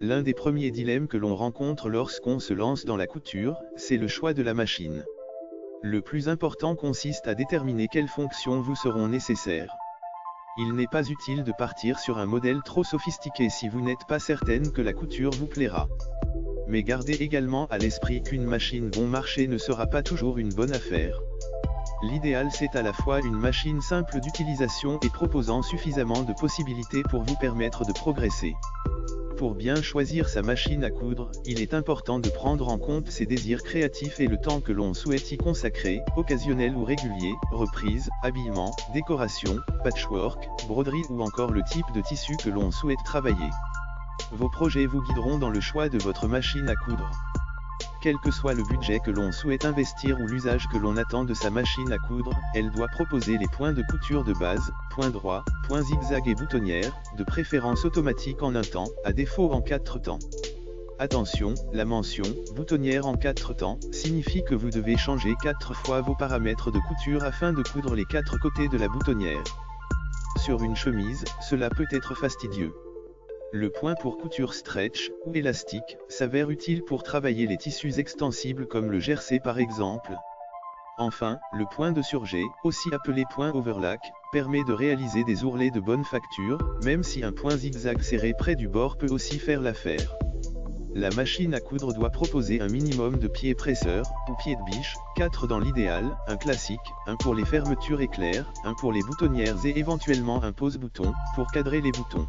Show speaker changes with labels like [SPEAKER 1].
[SPEAKER 1] L'un des premiers dilemmes que l'on rencontre lorsqu'on se lance dans la couture, c'est le choix de la machine. Le plus important consiste à déterminer quelles fonctions vous seront nécessaires. Il n'est pas utile de partir sur un modèle trop sophistiqué si vous n'êtes pas certaine que la couture vous plaira. Mais gardez également à l'esprit qu'une machine bon marché ne sera pas toujours une bonne affaire. L'idéal c'est à la fois une machine simple d'utilisation et proposant suffisamment de possibilités pour vous permettre de progresser. Pour bien choisir sa machine à coudre, il est important de prendre en compte ses désirs créatifs et le temps que l'on souhaite y consacrer, occasionnel ou régulier, reprise, habillement, décoration, patchwork, broderie ou encore le type de tissu que l'on souhaite travailler. Vos projets vous guideront dans le choix de votre machine à coudre. Quel que soit le budget que l'on souhaite investir ou l'usage que l'on attend de sa machine à coudre, elle doit proposer les points de couture de base, points droits, points zigzag et boutonnières, de préférence automatique en un temps, à défaut en 4 temps. Attention, la mention « boutonnière en 4 temps » signifie que vous devez changer 4 fois vos paramètres de couture afin de coudre les 4 côtés de la boutonnière. Sur une chemise, cela peut être fastidieux. Le point pour couture stretch, ou élastique, s'avère utile pour travailler les tissus extensibles comme le jersey par exemple. Enfin, le point de surjet, aussi appelé point overlock, permet de réaliser des ourlets de bonne facture, même si un point zigzag serré près du bord peut aussi faire l'affaire. La machine à coudre doit proposer un minimum de pieds presseurs, ou pieds de biche, 4 dans l'idéal, un classique, un pour les fermetures éclairs, un pour les boutonnières et éventuellement un pose-bouton, pour cadrer les boutons.